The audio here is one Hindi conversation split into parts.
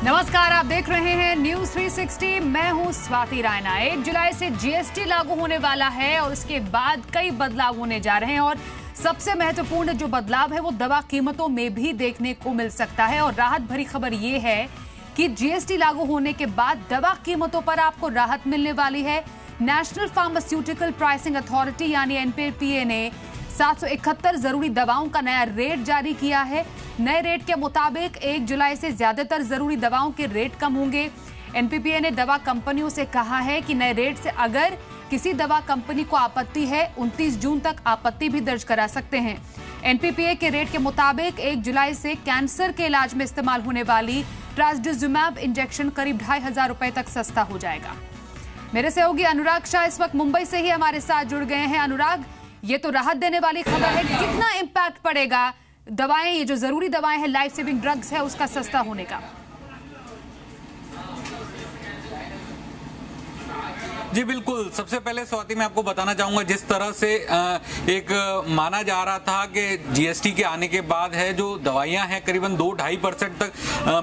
नमस्कार, आप देख रहे हैं न्यूज 360। मैं हूं स्वाति रायना। 1 जुलाई से जीएसटी लागू होने वाला है और उसके बाद कई बदलाव होने जा रहे हैं और सबसे महत्वपूर्ण जो बदलाव है वो दवा कीमतों में भी देखने को मिल सकता है। और राहत भरी खबर ये है कि जीएसटी लागू होने के बाद दवा कीमतों पर आपको राहत मिलने वाली है। नेशनल फार्मास्यूटिकल प्राइसिंग अथॉरिटी यानी एनपीपीए ने 771 जरूरी दवाओं का नया रेट जारी किया है। नए रेट के मुताबिक 1 जुलाई से ज्यादातर जरूरी दवाओं के रेट कम होंगे। एनपीपीए ने दवा कंपनियों से कहा है कि नए रेट से अगर किसी दवा कंपनी को आपत्ति है 29 जून तक आपत्ति भी दर्ज करा सकते हैं। एनपीपीए के रेट के मुताबिक 1 जुलाई से कैंसर के इलाज में इस्तेमाल होने वाली ट्रास्टुजिमैब इंजेक्शन करीब 2500 रुपए तक सस्ता हो जाएगा। मेरे सहयोगी अनुराग शाह इस वक्त मुंबई से ही हमारे साथ जुड़ गए हैं। अनुराग, ये तो राहत देने वाली खबर है, कितना इम्पैक्ट पड़ेगा दवाएं, ये जो जरूरी दवाएं हैं, लाइफ सेविंग ड्रग्स है, उसका सस्ता होने का? जी बिल्कुल। सबसे पहले स्वाति मैं आपको बताना चाहूंगा, जिस तरह से एक माना जा रहा था कि जीएसटी के आने के बाद है जो दवाइयां हैं करीबन 2-2.5% तक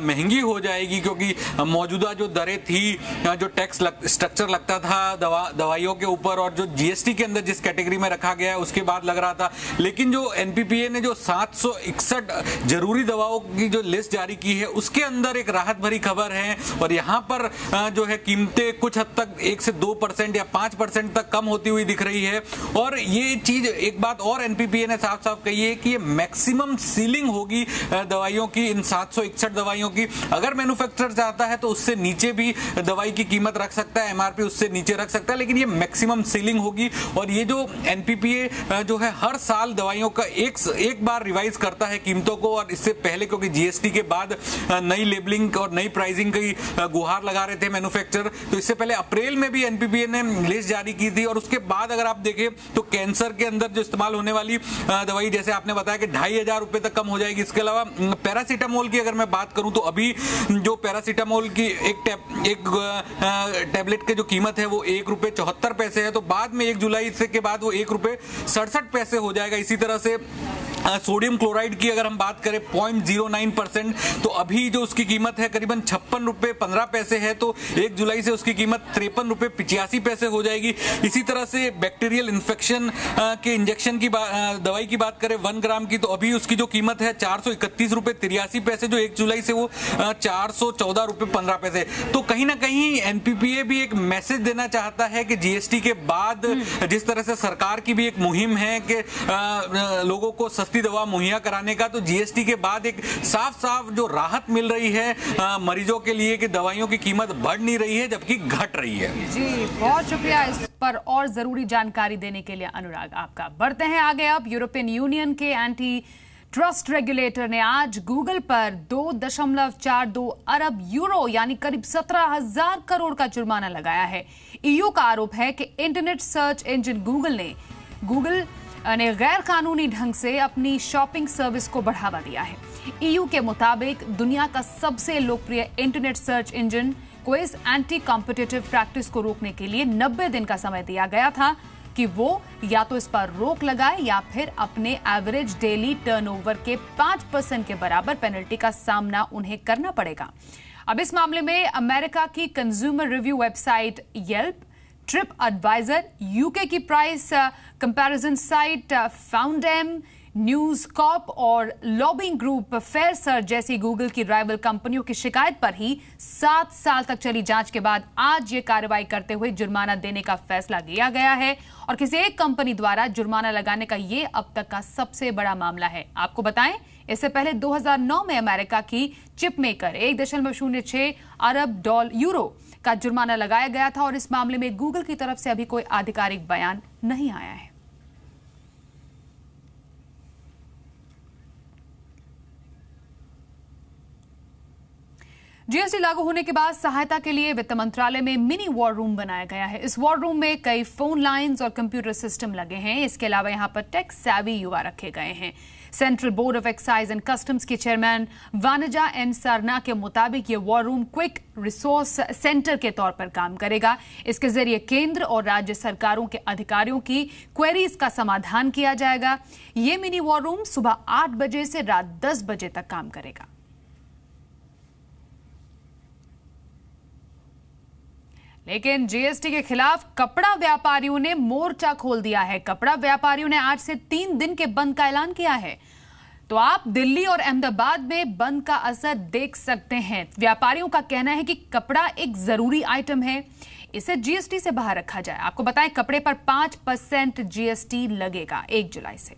महंगी हो जाएगी, क्योंकि मौजूदा जो दरें थी, जो टैक्स स्ट्रक्चर लगता था दवाइयों के ऊपर और जो जीएसटी के अंदर जिस कैटेगरी में रखा गया है उसके बाद लग रहा था। लेकिन जो एनपीपीए ने जो 761 जरूरी दवाओं की जो लिस्ट जारी की है उसके अंदर एक राहत भरी खबर है और यहाँ पर जो है कीमतें कुछ हद तक 1 से 2% या 5% तक कम होती हुई दिख रही है। और ये चीज, एक बात और एनपीपीए ने साफ साफ कही है कि ये मैक्सिमम सीलिंग होगी दवाइयों की, इन 761 दवाइयों की। अगर मैन्युफैक्चरर चाहता है तो उससे नीचे भी दवाई की कीमत रख सकता है, एमआरपी उससे नीचे रख सकता है, लेकिन ये मैक्सिमम सीलिंग होगी। और ये जो एनपीपीए जो है हर साल दवाइयों का एक बार रिवाइज करता है कीमतों को, और इससे पहले क्योंकि जीएसटी के बाद नई लेबलिंग और नई प्राइसिंग की गुहार लगा रहे थे मैन्युफैक्चरर, तो इससे पहले अप्रैल में भी एनपीपीए ने लिस्ट जारी की थी। और उसके बाद अगर आप देखें तो कैंसर के अंदर जो इस्तेमाल होने वाली दवाई, जैसे आपने बताया कि 2500 रुपए तक कम हो जाएगी। इसके अलावा पैरासीटामोल की अगर मैं बात करूं तो अभी जो पैरासीटामोल की एक टैबलेट की जो कीमत है वो ₹1.74 है, तो बाद में 1 जुलाई से के बाद वो ₹1.67 हो जाएगा। इसी तरह से सोडियम क्लोराइड की अगर हम बात करें 0.09%, तो अभी जो उसकी कीमत है करीबन ₹56.15 है, तो 1 जुलाई से उसकी कीमत ₹53.85 हो जाएगी। इसी तरह से बैक्टीरियल इन्फेक्शन के इंजेक्शन की दवाई की बात करें 1 ग्राम की, तो अभी उसकी जो कीमत है ₹431.83, जो 1 जुलाई से वो ₹414.15। तो कहीं ना कहीं एनपीपीए भी एक मैसेज देना चाहता है कि जीएसटी के बाद जिस तरह से सरकार की भी एक मुहिम है कि लोगों को सस्ती दवा मुहैया कराने का, तो जीएसटी के बाद एक साफ साफ जो राहत मिल रही है मरीजों के लिए कि दवाइयों की कीमत बढ़ नहीं रही है जबकि घट रही है। जी, बहुत शुक्रिया इस पर और जरूरी जानकारी देने के लिए अनुराग आपका। बढ़ते हैं आगे। अब यूरोपियन यूनियन के एंटी ट्रस्ट रेगुलेटर ने आज गूगल पर 2.42 अरब यूरो यानी करीब 17,000 करोड़ का जुर्माना लगाया है। ईयू का आरोप है कि इंटरनेट सर्च इंजन गूगल ने गैर कानूनी ढंग से अपनी शॉपिंग सर्विस को बढ़ावा दिया है। ईयू के मुताबिक दुनिया का सबसे लोकप्रिय इंटरनेट सर्च इंजन को इस एंटी कॉम्पिटिटिव प्रैक्टिस को रोकने के लिए 90 दिन का समय दिया गया था कि वो या तो इस पर रोक लगाए या फिर अपने एवरेज डेली टर्नओवर के 5% के बराबर पेनल्टी का सामना उन्हें करना पड़ेगा। अब इस मामले में अमेरिका की consumer review website Yelp, TripAdvisor, UK की price comparison site Foundem, news corp और लॉबिंग ग्रुप फेयर सर्च जैसी गूगल की राइवल कंपनियों की शिकायत पर ही 7 साल तक चली जांच के बाद आज ये कार्रवाई करते हुए जुर्माना देने का फैसला लिया गया है। और किसी एक कंपनी द्वारा जुर्माना लगाने का ये अब तक का सबसे बड़ा मामला है। आपको बताएं, इससे पहले 2009 में अमेरिका की चिप मेकर 1.06 अरब यूरो का जुर्माना लगाया गया था और इस मामले में गूगल की तरफ से अभी कोई आधिकारिक बयान नहीं आया है। जीएसटी लागू होने के बाद सहायता के लिए वित्त मंत्रालय में मिनी वॉर रूम बनाया गया है। इस वॉर रूम में कई फोन लाइंस और कंप्यूटर सिस्टम लगे हैं। इसके अलावा यहां पर टेक सैवी युवा रखे गए हैं। Central board of excise and customs के चेयरमैन वानजा एन सरना के मुताबिक ये war room quick resource centre के तौर पर काम करेगा। इसके जरिए केंद्र और राज्य सरकारों के अधिकारियों की क्वेरीज का समाधान किया जाएगा। ये मिनी वॉर रूम सुबह 8 बजे से रात 10 बजे तक काम करेगा। लेकिन जीएसटी के खिलाफ कपड़ा व्यापारियों ने मोर्चा खोल दिया है। कपड़ा व्यापारियों ने आज से 3 दिन के बंद का ऐलान किया है। तो आप दिल्ली और अहमदाबाद में बंद का असर देख सकते हैं। व्यापारियों का कहना है कि कपड़ा एक जरूरी आइटम है, इसे जीएसटी से बाहर रखा जाए। आपको बताएं, कपड़े पर 5% जीएसटी लगेगा 1 जुलाई से।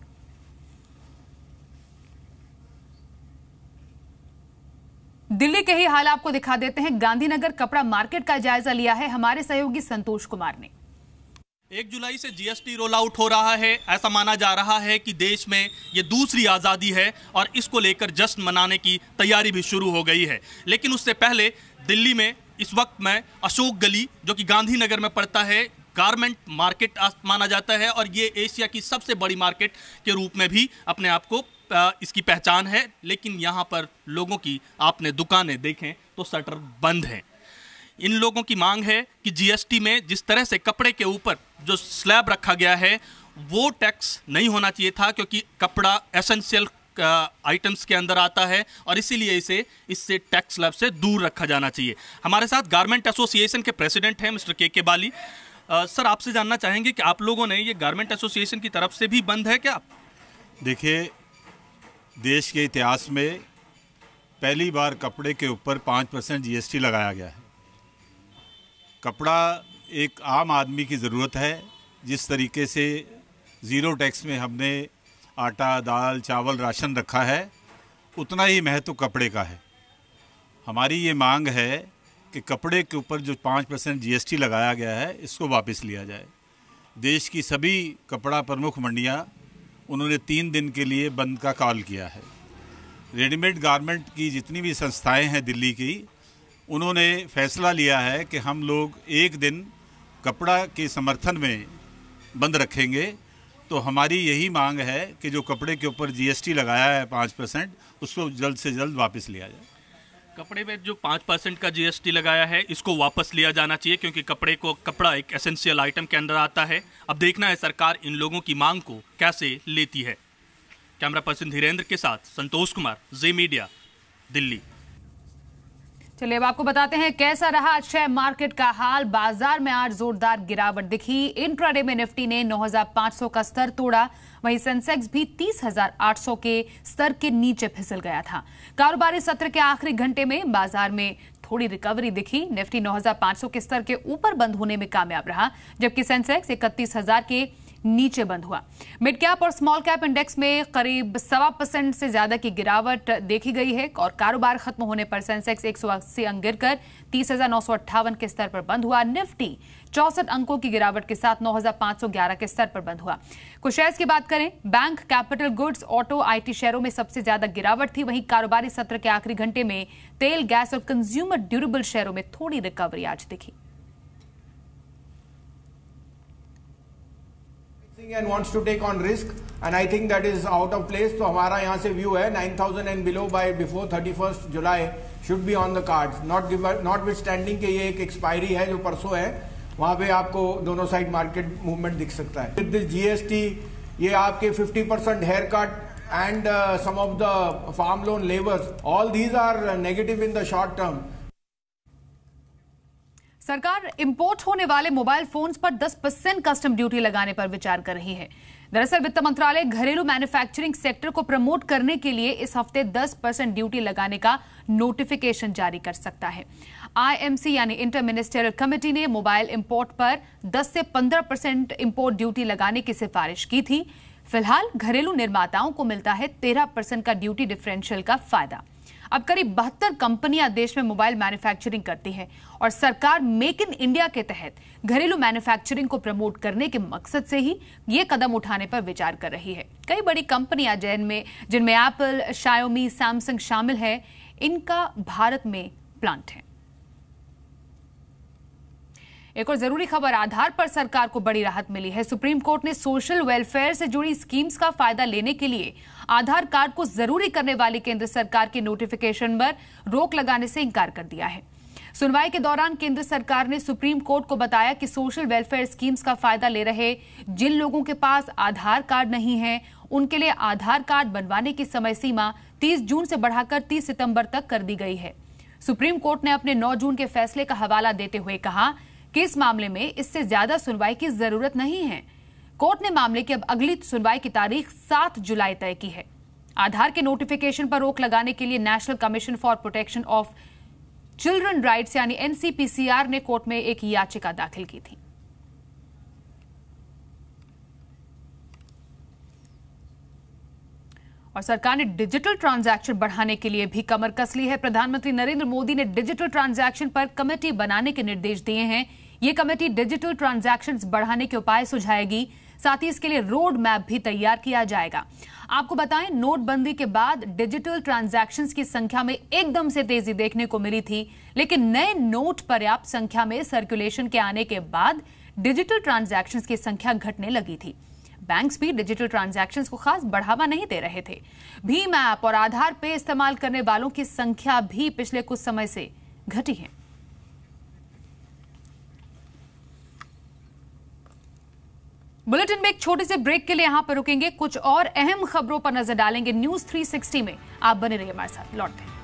दिल्ली के ही हाल आपको दिखा देते हैं। गांधीनगर कपड़ा मार्केट का जायजा लिया है हमारे सहयोगी संतोष कुमार ने। 1 जुलाई से जीएसटी रोल आउट हो रहा है। ऐसा माना जा रहा है कि देश में ये दूसरी आज़ादी है और इसको लेकर जश्न मनाने की तैयारी भी शुरू हो गई है। लेकिन उससे पहले दिल्ली में इस वक्त मैं अशोक गली, जो कि गांधीनगर में पड़ता है, गारमेंट मार्केट माना जाता है और ये एशिया की सबसे बड़ी मार्केट के रूप में भी अपने आप को इसकी पहचान है। लेकिन यहाँ पर लोगों की आपने दुकानें देखें तो शटर बंद हैं। इन लोगों की मांग है कि जीएसटी में जिस तरह से कपड़े के ऊपर जो स्लैब रखा गया है वो टैक्स नहीं होना चाहिए था, क्योंकि कपड़ा एसेंशियल आइटम्स के अंदर आता है और इसीलिए इससे टैक्स स्लैब से दूर रखा जाना चाहिए। हमारे साथ गारमेंट एसोसिएशन के प्रेसिडेंट हैं मिस्टर के बाली। सर, आपसे जानना चाहेंगे कि आप लोगों ने ये गारमेंट एसोसिएशन की तरफ से भी बंद है क्या? देखिए, देश के इतिहास में पहली बार कपड़े के ऊपर 5% जीएसटी लगाया गया है। कपड़ा एक आम आदमी की ज़रूरत है। जिस तरीके से ज़ीरो टैक्स में हमने आटा, दाल, चावल, राशन रखा है, उतना ही महत्व कपड़े का है। हमारी ये मांग है कि कपड़े के ऊपर जो 5% जीएसटी लगाया गया है इसको वापस लिया जाए। देश की सभी कपड़ा प्रमुख मंडियां उन्होंने 3 दिन के लिए बंद का कॉल किया है। रेडीमेड गारमेंट की जितनी भी संस्थाएं हैं दिल्ली की, उन्होंने फैसला लिया है कि हम लोग 1 दिन कपड़ा के समर्थन में बंद रखेंगे। तो हमारी यही मांग है कि जो कपड़े के ऊपर जीएसटी लगाया है 5%, उसको जल्द से जल्द वापस लिया जाए। कपड़े में जो 5% का जीएसटी लगाया है इसको वापस लिया जाना चाहिए, क्योंकि कपड़ा एक एसेंशियल आइटम के अंदर आता है। अब देखना है सरकार इन लोगों की मांग को कैसे लेती है। कैमरा पर्सन धीरेन्द्र के साथ संतोष कुमार, जी मीडिया, दिल्ली। चलिए अब आपको बताते हैं कैसा रहा शेयर मार्केट का हाल। बाजार में आज जोरदार गिरावट दिखी। इंट्राडे में निफ्टी ने 9,500 का स्तर तोड़ा, वहीं सेंसेक्स भी 30,800 के स्तर के नीचे फिसल गया था। कारोबारी सत्र के आखिरी घंटे में बाजार में थोड़ी रिकवरी दिखी। निफ्टी 9,500 के स्तर के ऊपर बंद होने में कामयाब रहा, जबकि सेंसेक्स 31,000 के नीचे बंद हुआ। मिड कैप और स्मॉल कैप इंडेक्स में करीब 1.25% से ज्यादा की गिरावट देखी गई है और कारोबार खत्म होने पर सेंसेक्स 180 अंक गिरकर 30,958 के स्तर पर बंद हुआ। निफ्टी 64 अंकों की गिरावट के साथ 9,511 के स्तर पर बंद हुआ। कुछ शेयर्स की बात करें, bank, capital goods, auto, IT शेयरों में सबसे ज्यादा गिरावट थी। वहीं कारोबारी सत्र के आखिरी घंटे में तेल, गैस और कंज्यूमर ड्यूरेबल शेयरों में थोड़ी रिकवरी आज दिखी। And wants to take on risk, and I think that is out of place. तो हमारा यहाँ से व्यू है 9,000 and below by before 31st July should be on the cards. Notwithstanding कि ये एक एक्सपायरी है जो परसों है, वहाँ पे आपको दोनों साइड मार्केट मूवमेंट दिख सकता है। With this GST, ये आपके 50% hair cut and some of the farm loan waivers, all these are negative in the short term. सरकार इंपोर्ट होने वाले मोबाइल फोन्स पर 10% कस्टम ड्यूटी लगाने पर विचार कर रही है। दरअसल वित्त मंत्रालय घरेलू मैन्युफैक्चरिंग सेक्टर को प्रमोट करने के लिए इस हफ्ते 10% ड्यूटी लगाने का नोटिफिकेशन जारी कर सकता है। आईएमसी यानी इंटर मिनिस्टरियल कमेटी ने मोबाइल इंपोर्ट पर 10 से 15% इंपोर्ट ड्यूटी लगाने की सिफारिश की थी। फिलहाल घरेलू निर्माताओं को मिलता है 13% का ड्यूटी डिफरेंशियल का फायदा। अब करीब 72 कंपनियां देश में मोबाइल मैन्युफैक्चरिंग करती हैं और सरकार मेक इन इंडिया के तहत घरेलू मैन्युफैक्चरिंग को प्रमोट करने के मकसद से ही ये कदम उठाने पर विचार कर रही है। कई बड़ी कंपनियां जिनमें एप्पल, शाओमी, सैमसंग शामिल है, इनका भारत में प्लांट है। एक और जरूरी खबर, आधार पर सरकार को बड़ी राहत मिली है। सुप्रीम कोर्ट ने सोशल वेलफेयर से जुड़ी स्कीम्स का फायदा लेने के लिए आधार कार्ड को जरूरी करने वाली केंद्र सरकार के नोटिफिकेशन पर रोक लगाने से इंकार कर दिया है। सुनवाई के दौरान केंद्र सरकार ने सुप्रीम कोर्ट को बताया कि सोशल वेलफेयर स्कीम्स का फायदा ले रहे जिन लोगों के पास आधार कार्ड नहीं है, उनके लिए आधार कार्ड बनवाने की समय सीमा 30 जून से बढ़ाकर 30 सितंबर तक कर दी गई है। सुप्रीम कोर्ट ने अपने 9 जून के फैसले का हवाला देते हुए कहा कि इस मामले में इससे ज्यादा सुनवाई की जरूरत नहीं है। कोर्ट ने मामले की अब अगली सुनवाई की तारीख 7 जुलाई तय की है। आधार के नोटिफिकेशन पर रोक लगाने के लिए national commission for protection of children rights यानी NCPCR ने कोर्ट में एक याचिका दाखिल की थी। और सरकार ने डिजिटल ट्रांजैक्शन बढ़ाने के लिए भी कमर कस ली है। प्रधानमंत्री नरेंद्र मोदी ने डिजिटल ट्रांजैक्शन पर कमेटी बनाने के निर्देश दिए हैं। ये कमेटी डिजिटल ट्रांजैक्शंस बढ़ाने के उपाय सुझाएगी, साथ ही इसके लिए रोड मैप भी तैयार किया जाएगा। आपको बताएं, नोटबंदी के बाद डिजिटल ट्रांजैक्शंस की संख्या में एकदम से तेजी देखने को मिली थी, लेकिन नए नोट पर्याप्त संख्या में सर्कुलेशन के आने के बाद डिजिटल ट्रांजैक्शंस की संख्या घटने लगी थी। बैंक्स भी डिजिटल ट्रांजैक्शंस को खास बढ़ावा नहीं दे रहे थे। भीम ऐप और आधार पे इस्तेमाल करने वालों की संख्या भी पिछले कुछ समय से घटी है। बुलेटिन में एक छोटे से ब्रेक के लिए यहां पर रुकेंगे, कुछ और अहम खबरों पर नजर डालेंगे न्यूज 360 में। आप बने रहिए हमारे साथ, लौटते हैं।